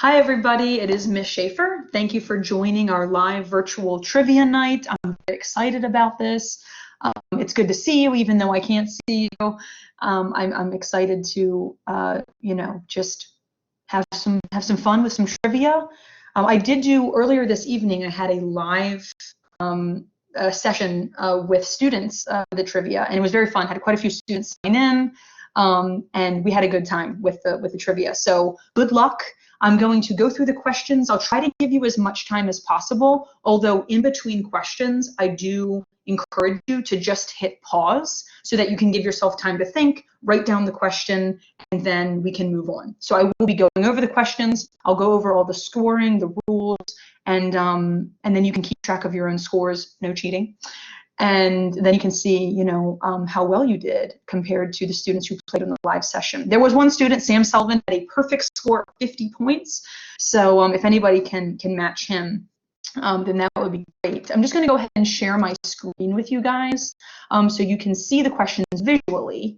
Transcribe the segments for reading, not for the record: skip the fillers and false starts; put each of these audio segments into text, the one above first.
Hi, everybody. It is Miss Schafer. Thank you for joining our live virtual trivia night. I'm very excited about this. It's good to see you, even though I can't see you. I'm excited to, just have some fun with some trivia. I did do earlier this evening. I had a live session with students, the trivia, and it was very fun. Had quite a few students sign in, and we had a good time with the trivia. So good luck. I'm going to go through the questions. I'll try to give you as much time as possible, although in between questions, I do encourage you to just hit pause so that you can give yourself time to think, write down the question, and then we can move on. So I will be going over the questions. I'll go over all the scoring, the rules, and then you can keep track of your own scores, no cheating. And then you can see, how well you did compared to the students who played in the live session. There was one student, Sam Sullivan, had a perfect score of 50 points. So if anybody can match him, then that would be great. I'm just going to go ahead and share my screen with you guys so you can see the questions visually.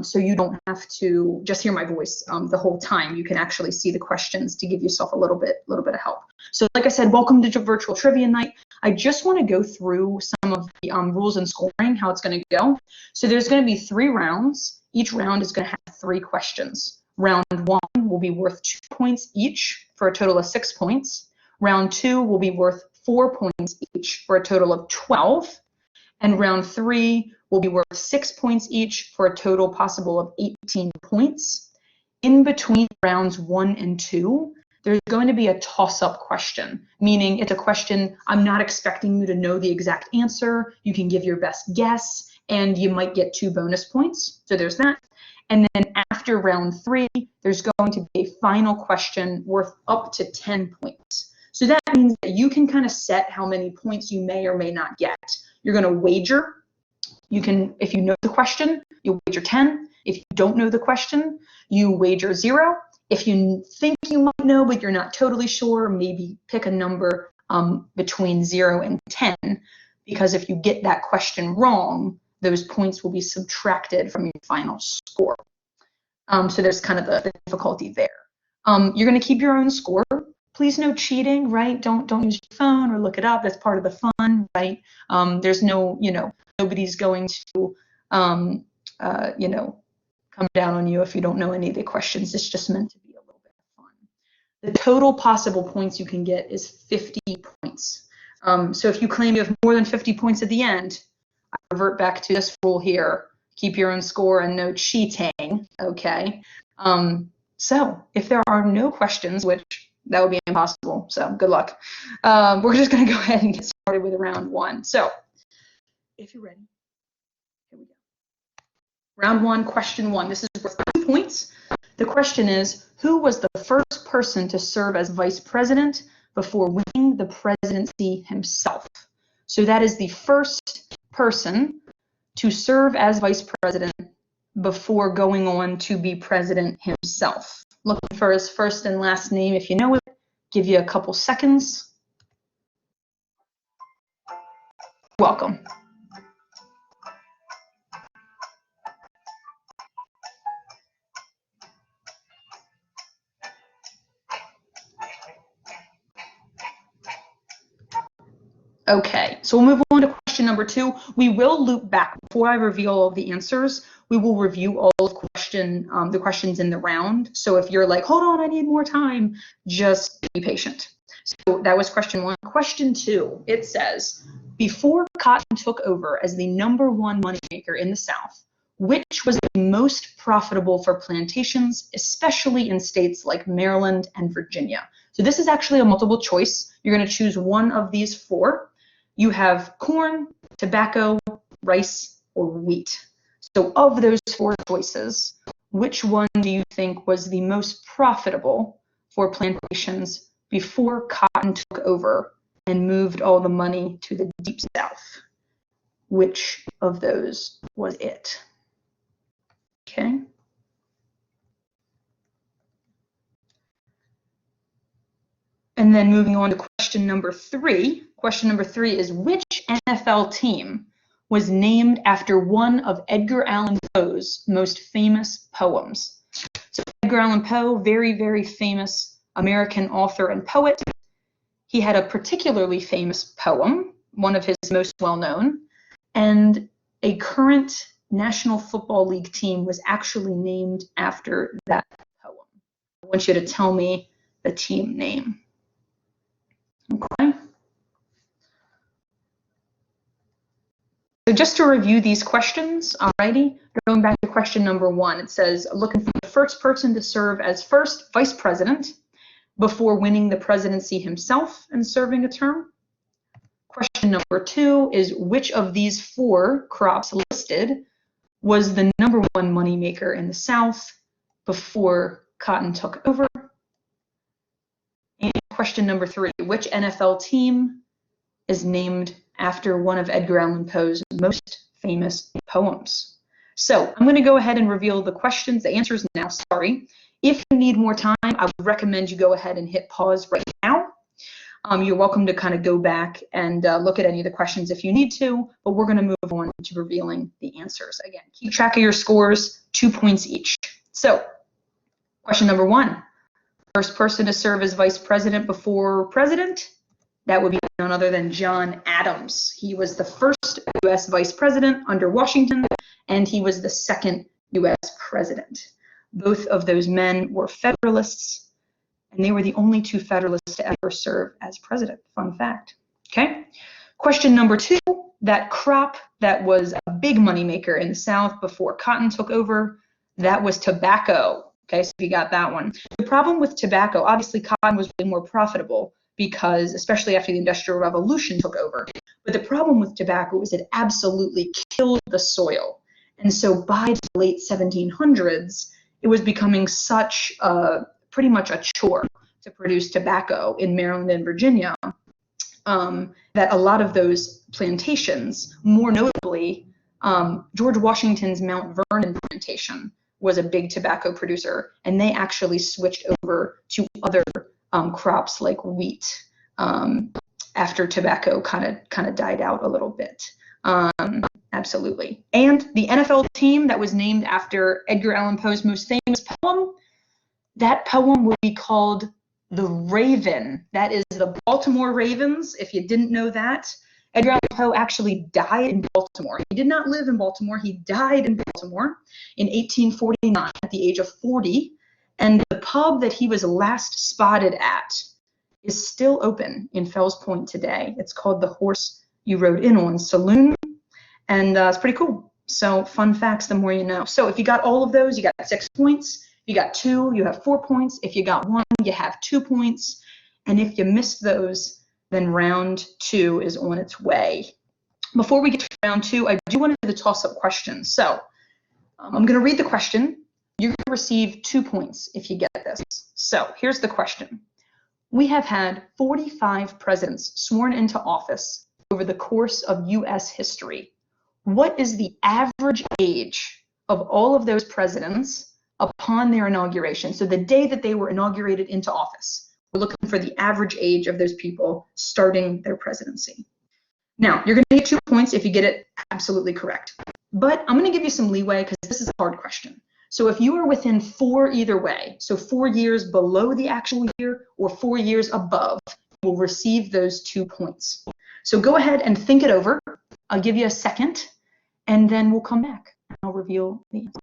So you don't have to just hear my voice the whole time. You can actually see the questions to give yourself a little bit of help. So like I said, welcome to Virtual Trivia Night. I just want to go through some of the rules and scoring, how it's going to go. So there's going to be 3 rounds. Each round is going to have 3 questions. Round 1 will be worth 2 points each for a total of 6 points. Round 2 will be worth 4 points each for a total of 12. And round 3 will be worth 6 points each for a total possible of 18 points. In between rounds 1 and 2, there's going to be a toss-up question, meaning it's a question I'm not expecting you to know the exact answer. You can give your best guess, and you might get 2 bonus points. So there's that. And then after round 3, there's going to be a final question worth up to 10 points. So that means that you can kind of set how many points you may or may not get. You're going to wager. You can, if you know the question, you wager 10. If you don't know the question, you wager 0. If you think you might know, but you're not totally sure, maybe pick a number between 0 and 10, because if you get that question wrong, those points will be subtracted from your final score. So there's kind of the difficulty there. You're going to keep your own score. Please no cheating, right? Don't use your phone or look it up. That's part of the fun, right? There's no, nobody's going to, come down on you if you don't know any of the questions. It's just meant to be a little bit of fun. The total possible points you can get is 50 points. So if you claim you have more than 50 points at the end, I revert back to this rule here. Keep your own score and no cheating, okay? So if there are no questions, which that would be impossible, so good luck. We're just going to go ahead and get started with round 1. So if you're ready, here we go. Round 1, question 1. This is worth 2 points. The question is, who was the first person to serve as vice president before winning the presidency himself? So that is the first person to serve as vice president before going on to be president himself. Looking for his first and last name if you know it. Give you a couple seconds. Welcome. Okay, so we'll move on to question number 2. We will loop back before I reveal all of the answers. We will review all of the questions in the round. So if you're like, hold on, I need more time, just be patient. So that was question 1. Question 2, it says, before cotton took over as the #1 moneymaker in the South, which was the most profitable for plantations, especially in states like Maryland and Virginia? So this is actually a multiple choice. You're going to choose one of these 4. You have corn, tobacco, rice, or wheat. So of those 4 choices, which one do you think was the most profitable for plantations before cotton took over and moved all the money to the Deep South? Which of those was it? Okay. And then moving on to question number 3. Question number 3 is, which NFL team was named after one of Edgar Allan Poe's most famous poems? So Edgar Allan Poe, very, very famous American author and poet. He had a particularly famous poem, one of his most well-known, and a current National Football League team was actually named after that poem. I want you to tell me the team name. Okay. So just to review these questions, alrighty, going back to question number 1, it says, looking for the first person to serve as first vice president before winning the presidency himself and serving a term. Question number 2 is, which of these 4 crops listed was the #1 moneymaker in the South before cotton took over? And question number 3, which NFL team is named after one of Edgar Allan Poe's most famous poems? So I'm going to go ahead and reveal the questions, the answers now, sorry. If you need more time, I would recommend you go ahead and hit pause right now. You're welcome to kind of go back and look at any of the questions if you need to, but we're going to move on to revealing the answers. Again, keep track of your scores, 2 points each. So, question number 1, first person to serve as vice president before president, that would be none other than John Adams. He was the first U.S. vice president under Washington, and he was the second U.S. president. Both of those men were Federalists, and they were the only 2 Federalists to ever serve as president. Fun fact. Okay. Question number 2, that crop that was a big moneymaker in the South before cotton took over, that was tobacco. Okay, so you got that one. The problem with tobacco, obviously cotton was way more profitable because, especially after the Industrial Revolution took over, but the problem with tobacco was it absolutely killed the soil. And so by the late 1700s, it was becoming such pretty much a chore to produce tobacco in Maryland and Virginia, that a lot of those plantations, more notably George Washington's Mount Vernon plantation, was a big tobacco producer, and they actually switched over to other crops like wheat after tobacco kind of died out a little bit. Absolutely. And the NFL team that was named after Edgar Allan Poe's most famous poem, that poem would be called The Raven. That is the Baltimore Ravens, if you didn't know that. Edgar Allan Poe actually died in Baltimore. He did not live in Baltimore. He died in Baltimore in 1849 at the age of 40. And the pub that he was last spotted at is still open in Fells Point today. It's called the Horse You Rode In On Saloon. And it's pretty cool. So fun facts, the more you know. So if you got all of those, you got 6 points. If you got 2, you have 4 points. If you got 1, you have 2 points. And if you missed those, then round 2 is on its way. Before we get to round 2, I do want to do the toss-up question. So I'm going to read the question. You're going to receive 2 points if you get this. So here's the question. We have had 45 presidents sworn into office over the course of U.S. history. What is the average age of all of those presidents upon their inauguration? So the day that they were inaugurated into office. We're looking for the average age of those people starting their presidency. Now, you're going to get 2 points if you get it absolutely correct. But I'm going to give you some leeway because this is a hard question. So if you are within 4 either way, so 4 years below the actual year or 4 years above, you will receive those 2 points. So go ahead and think it over. I'll give you a second, and then we'll come back and I'll reveal the answer.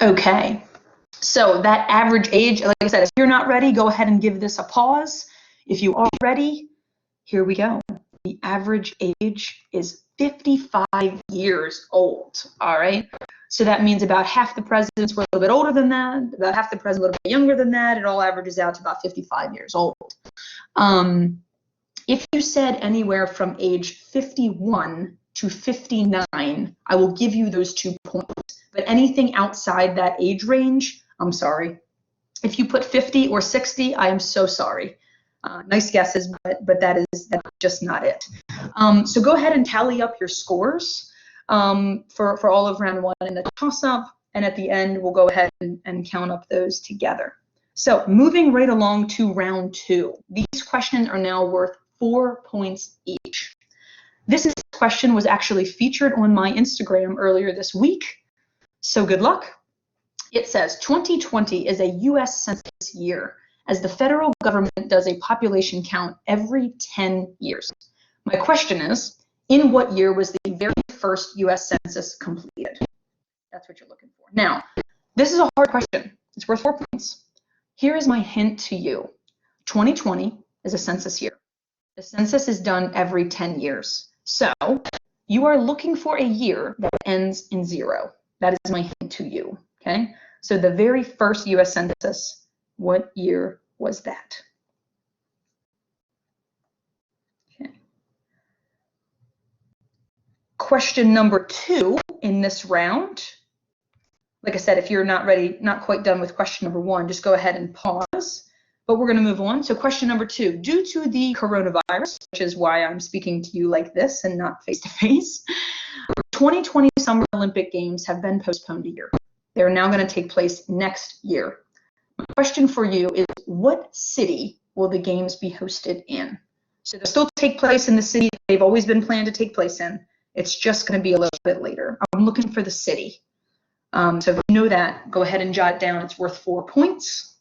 Okay, so that average age, like I said, if you're not ready, go ahead and give this a pause. If you are ready, here we go. The average age is 55 years old, all right? So that means about half the presidents were a little bit older than that, about half the presidents a little bit younger than that. It all averages out to about 55 years old. If you said anywhere from age 51 to 59, I will give you those 2 points. But anything outside that age range, I'm sorry. If you put 50 or 60, I am so sorry. Nice guesses, but that's just not it. So go ahead and tally up your scores for all of round 1 in the toss-up. and at the end, we'll go ahead and count up those together. So moving right along to round 2. These questions are now worth 4 points each. This question was actually featured on my Instagram earlier this week, so good luck. It says 2020 is a U.S. Census year, as the federal government does a population count every 10 years. My question is, in what year was the very first U.S. Census completed? That's what you're looking for. Now, this is a hard question. It's worth 4 points. Here is my hint to you. 2020 is a census year. The census is done every 10 years. So you are looking for a year that ends in 0. That is my hint to you, okay? So the very first U.S. Census, what year was that? Okay. Question number 2 in this round. Like I said, if you're not ready, not quite done with question number 1, just go ahead and pause. But we're going to move on. So question number 2, due to the coronavirus, which is why I'm speaking to you like this and not face-to-face, 2020 Summer Olympic Games have been postponed a year. They're now going to take place next year. My question for you is, what city will the games be hosted in? So they'll still take place in the city they've always been planned to take place in. It's just going to be a little bit later. I'm looking for the city. So if you know that, go ahead and jot it down. It's worth 4 points.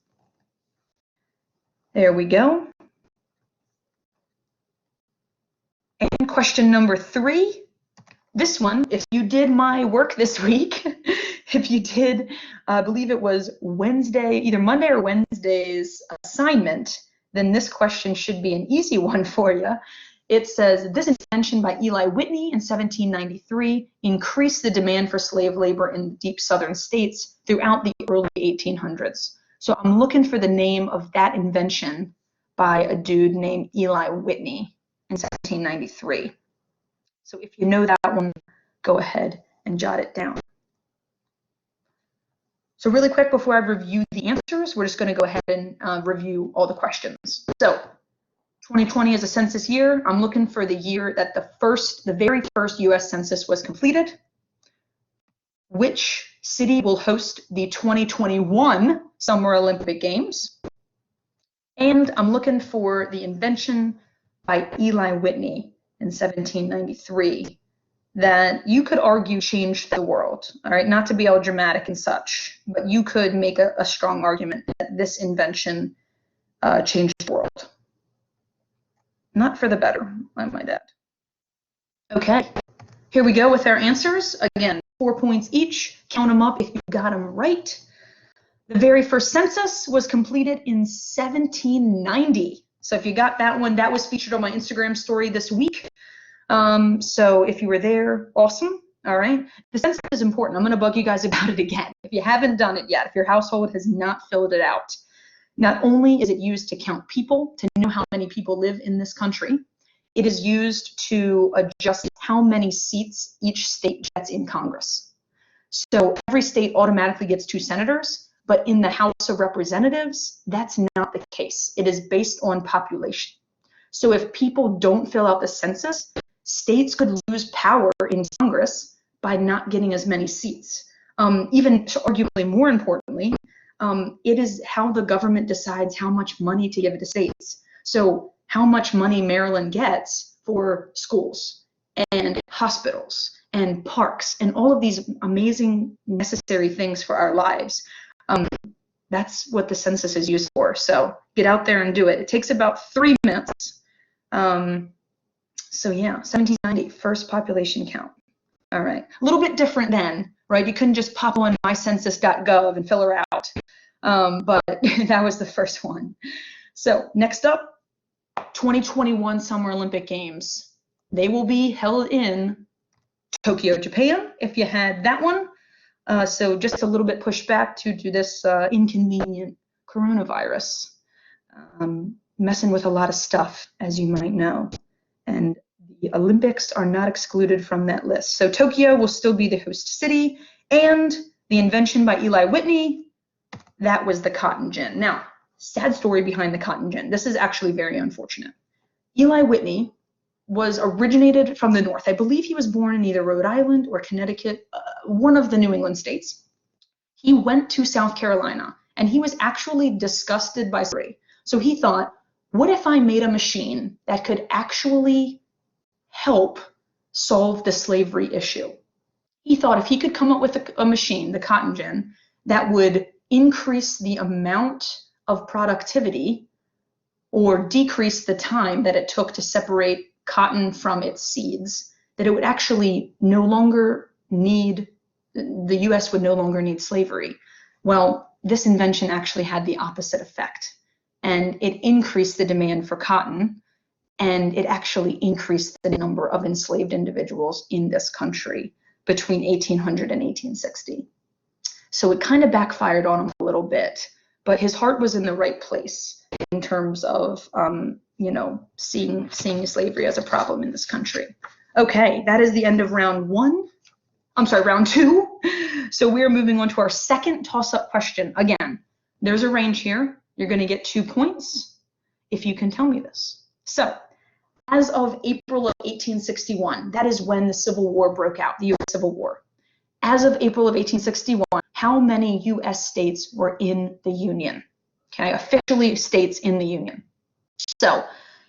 There we go. And question number 3. This one, if you did my work this week, if you did, I believe it was Wednesday, either Monday or Wednesday's assignment, then this question should be an easy one for you. It says, this invention by Eli Whitney in 1793 increased the demand for slave labor in deep southern states throughout the early 1800s. So I'm looking for the name of that invention by a dude named Eli Whitney in 1793. So if you know that one, go ahead and jot it down. So really quick, before I review the answers, we're just going to go ahead and review all the questions. So 2020 is a census year. I'm looking for the year that the very first U.S. Census was completed. Which city will host the 2021 Summer Olympic Games? And I'm looking for the invention by Eli Whitney in 1793 that you could argue changed the world. All right, not to be all dramatic and such, but you could make a strong argument that this invention changed the world. Not for the better, I might add. Okay, here we go with our answers. Again, 4 points each. Count them up if you got them right. The very first census was completed in 1790. So if you got that one, that was featured on my Instagram story this week. So if you were there, awesome. All right. The census is important. I'm going to bug you guys about it again. If you haven't done it yet, if your household has not filled it out, not only is it used to count people, to know how many people live in this country, it is used to adjust how many seats each state gets in Congress. So every state automatically gets 2 senators, but in the House of Representatives, that's not the case. It is based on population. So if people don't fill out the census, states could lose power in Congress by not getting as many seats. Even arguably more importantly, it is how the government decides how much money to give to states. So how much money Maryland gets for schools and hospitals and parks and all of these amazing necessary things for our lives. That's what the census is used for. So get out there and do it. It takes about 3 minutes. So yeah, 1790, first population count. All right, a little bit different then, right? You couldn't just pop on mycensus.gov and fill her out, but that was the first one. So next up, 2021 Summer Olympic Games. They will be held in Tokyo, Japan, if you had that one. So just a little bit pushed back due to this inconvenient coronavirus, messing with a lot of stuff, as you might know. And the Olympics are not excluded from that list. So Tokyo will still be the host city, and the invention by Eli Whitney, that was the cotton gin. Now, sad story behind the cotton gin. This is actually very unfortunate. Eli Whitney was originated from the North. I believe he was born in either Rhode Island or Connecticut, one of the New England states. He went to South Carolina and he was actually disgusted by slavery. So he thought, what if I made a machine that could actually help solve the slavery issue? He thought if he could come up with a machine, the cotton gin, that would increase the amount of productivity or decrease the time that it took to separate cotton from its seeds, that it would actually no longer need, the US would no longer need slavery. Well, this invention actually had the opposite effect, and it increased the demand for cotton, and it actually increased the number of enslaved individuals in this country between 1800 and 1860. So it kind of backfired on him a little bit, but his heart was in the right place in terms of, seeing slavery as a problem in this country. Okay, that is the end of round two. So we're moving on to our second toss-up question. Again, there's a range here. You're going to get 2 points if you can tell me this. So, as of April of 1861, that is when the Civil War broke out, the U.S. Civil War. As of April of 1861, how many U.S. states were in the Union? Okay, officially states in the Union. So,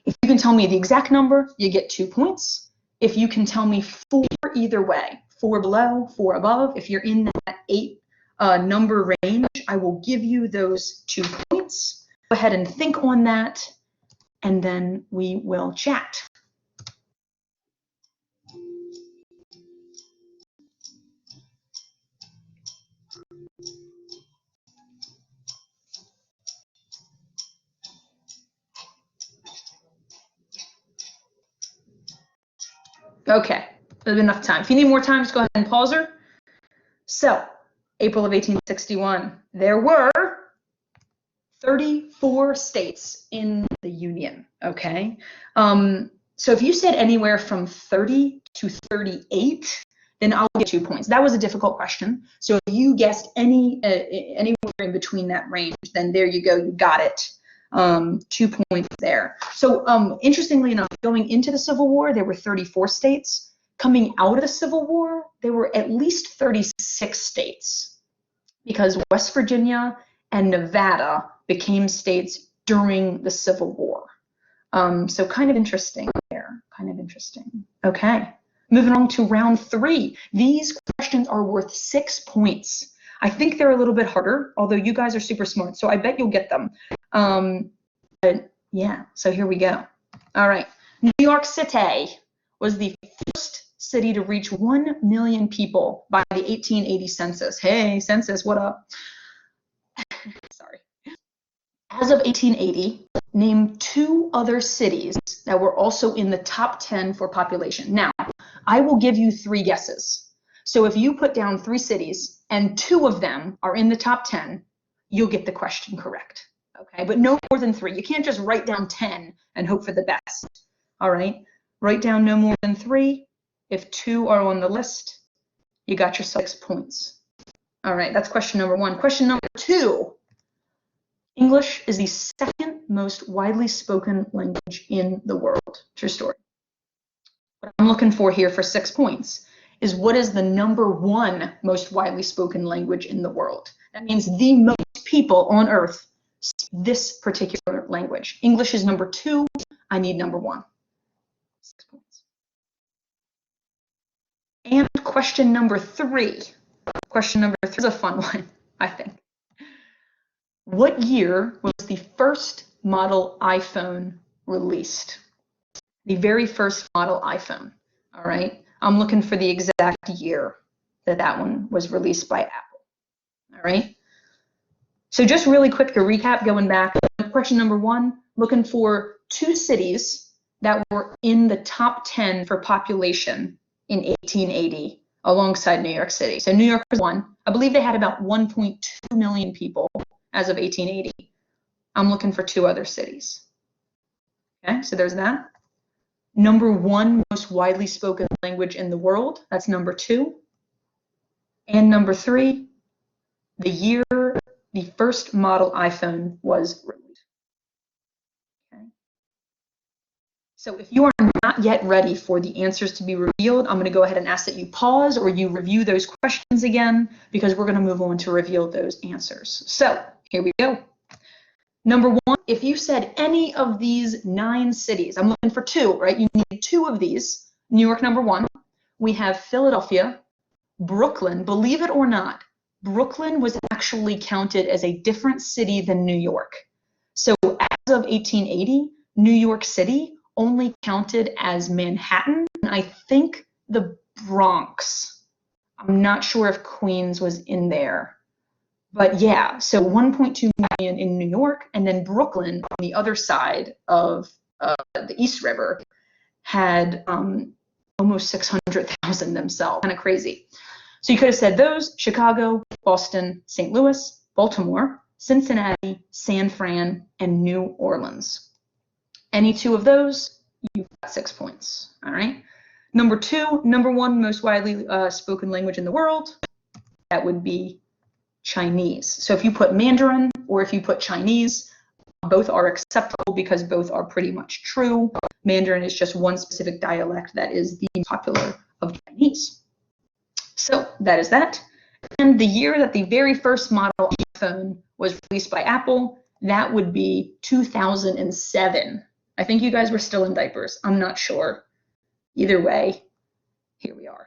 if you can tell me the exact number, you get 2 points. If you can tell me 4 either way, 4 below, 4 above, if you're in that 8 number range, I will give you those 2 points. Go ahead and think on that, and then we will chat. Okay, there's enough time. If you need more time, just go ahead and pause her. So, April of 1861, there were 34 states in the Union, okay? So if you said anywhere from 30 to 38, then I'll get 2 points. That was a difficult question. So if you guessed anywhere in between that range, then there you go, you got it. 2 points there. So interestingly enough, going into the Civil War, there were 34 states. Coming out of the Civil War, there were at least 36 states, because West Virginia and Nevada became states during the Civil War. So kind of interesting there, kind of interesting. Okay, moving on to round 3. These questions are worth 6 points. I think they're a little bit harder, although you guys are super smart, so I bet you'll get them. But yeah, so here we go. All right, New York City was the first city to reach 1 million people by the 1880 census. Hey, census, what up? Sorry. As of 1880, name 2 other cities that were also in the top 10 for population. Now, I will give you 3 guesses. So if you put down 3 cities and 2 of them are in the top 10, you'll get the question correct. Okay, but no more than 3. You can't just write down 10 and hope for the best. All right, write down no more than 3. If 2 are on the list, you got your 6 points. All right, that's question number 1. Question number 2. English is the second most widely spoken language in the world. True story. What I'm looking for here for 6 points is what is the number 1 most widely spoken language in the world. That means the most people on earth speak this particular language. English is number 2. I need number 1. 6 points. And question number 3. Question number 3 is a fun one, I think. What year was the first model iPhone released? The very first model iPhone, all right? I'm looking for the exact year that one was released by Apple, all right? So just really quick to recap, going back, question number 1, looking for 2 cities that were in the top 10 for population in 1880 alongside New York City. So New York was 1. I believe they had about 1.2 million people as of 1880. I'm looking for 2 other cities. Okay, so there's that. Number 1 most widely spoken language in the world, that's number 2. And number 3, the year the first model iPhone was released. Okay. So if you are not not yet ready for the answers to be revealed, I'm going to go ahead and ask that you pause or you review those questions again, because we're going to move on to reveal those answers. So here we go. Number one, if you said any of these 9 cities, I'm looking for 2, right? You need 2 of these. New York, number 1. We have Philadelphia, Brooklyn. Believe it or not, Brooklyn was actually counted as a different city than New York. So as of 1880, New York City only counted as Manhattan, and I think the Bronx. I'm not sure if Queens was in there. But yeah, so 1.2 million in New York, and then Brooklyn on the other side of the East River had almost 600,000 themselves. Kind of crazy. So you could have said those: Chicago, Boston, St. Louis, Baltimore, Cincinnati, San Fran, and New Orleans. Any 2 of those, you've got 6 points. All right. Number 2, number 1 most widely spoken language in the world, that would be Chinese. So if you put Mandarin or if you put Chinese, both are acceptable because both are pretty much true. Mandarin is just one specific dialect that is the popular of Chinese. So that is that. And the year that the very first model iPhone was released by Apple, that would be 2007. I think you guys were still in diapers. I'm not sure. Either way, here we are.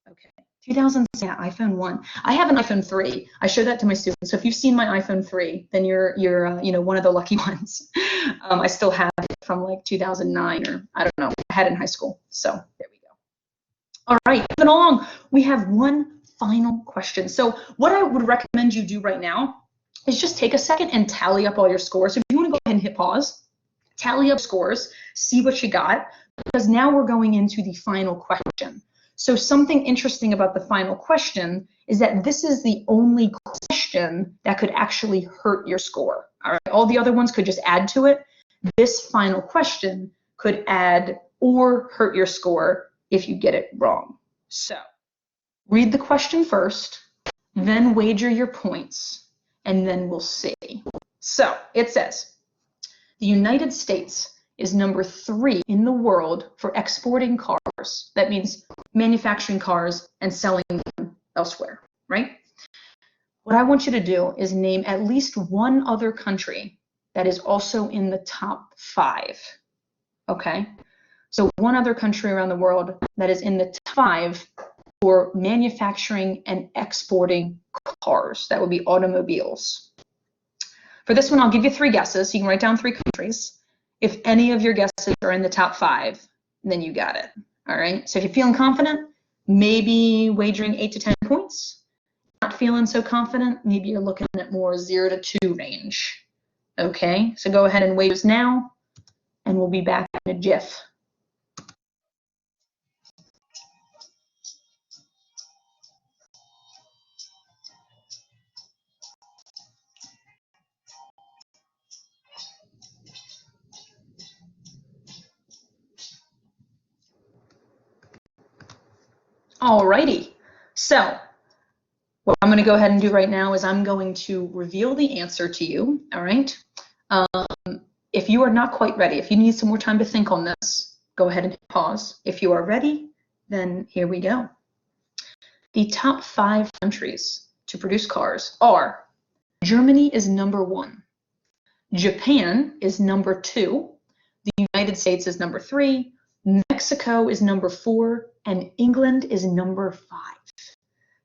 Okay, 2000, yeah, iPhone 1. I have an iPhone 3. I show that to my students. So if you've seen my iPhone 3, then you're one of the lucky ones. I still have it from like 2009, or I don't know. I had it in high school. So there we go. All right, moving along. We have one final question. So what I would recommend you do right now is just take a second and tally up all your scores. So if you want to go ahead and hit pause, tally up scores, see what you got, because now we're going into the final question. So something interesting about the final question is that this is the only question that could actually hurt your score. All right, all the other ones could just add to it. This final question could add or hurt your score if you get it wrong. So read the question first, then wager your points, and then we'll see. So it says, the United States is number 3 in the world for exporting cars. That means manufacturing cars and selling them elsewhere, right? What I want you to do is name at least one other country that is also in the top 5, okay? So one other country around the world that is in the top 5 for manufacturing and exporting cars. That would be automobiles. For this one, I'll give you 3 guesses. So you can write down 3 countries. If any of your guesses are in the top 5, then you got it. All right. So if you're feeling confident, maybe wagering 8 to 10 points. Not feeling so confident, maybe you're looking at more 0 to 2 range. Okay. So go ahead and wager now, and we'll be back in a jiff. Alrighty, so what I'm going to go ahead and do right now is I'm going to reveal the answer to you, all right? If you are not quite ready, if you need some more time to think on this, go ahead and hit pause. If you are ready, then here we go. The top 5 countries to produce cars are: Germany is number 1, Japan is number 2, the United States is number 3, Mexico is number 4, and England is number 5.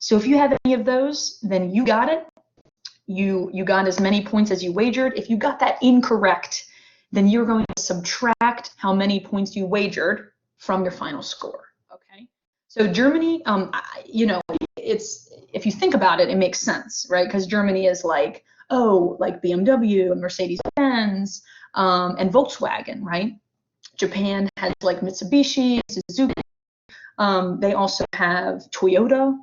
So if you have any of those, then you got it. You got as many points as you wagered. If you got that incorrect, then you're going to subtract how many points you wagered from your final score. Okay. So Germany, it's, if you think about it, it makes sense, right? Because Germany is like, like BMW and Mercedes-Benz and Volkswagen, right? Japan has like Mitsubishi, Suzuki. They also have Toyota.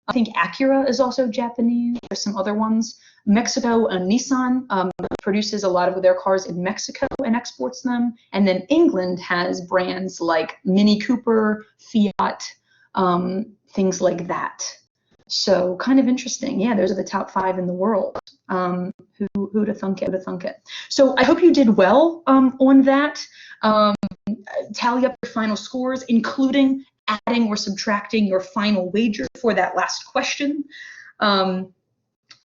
I think Acura is also Japanese. There's some other ones. Mexico and Nissan produces a lot of their cars in Mexico and exports them. And then England has brands like Mini Cooper, Fiat, things like that. So kind of interesting. Yeah, those are the top 5 in the world. Who'd have thunk it? So I hope you did well on that. tally up your final scores, including adding or subtracting your final wager for that last question. I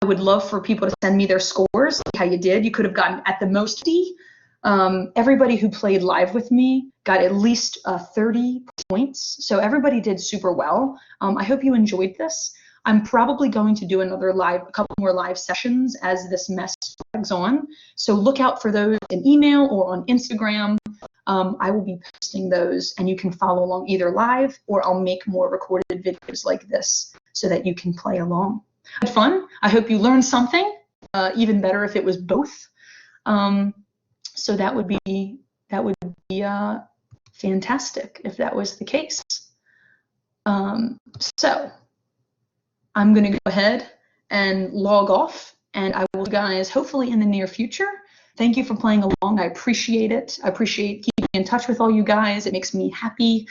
would love for people to send me their scores, see how you did. You could have gotten at the most D. Everybody who played live with me got at least 30 points, so everybody did super well. I hope you enjoyed this. I'm probably going to do a couple more live sessions as this mess drags on, so look out for those in email or on Instagram. I will be posting those, and you can follow along either live, or I'll make more recorded videos like this so that you can play along. Had fun. I hope you learned something. Even better if it was both. So that would be fantastic if that was the case. So I'm going to go ahead and log off, and I will see you guys hopefully in the near future. Thank you for playing along. I appreciate it. I appreciate keeping in touch with all you guys. It makes me happy.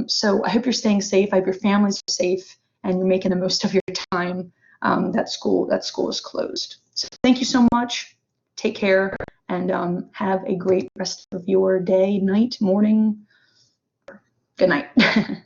So I hope you're staying safe. I hope your families are safe and you're making the most of your time. That school is closed. So thank you so much. Take care, and have a great rest of your day, night, morning. Good night.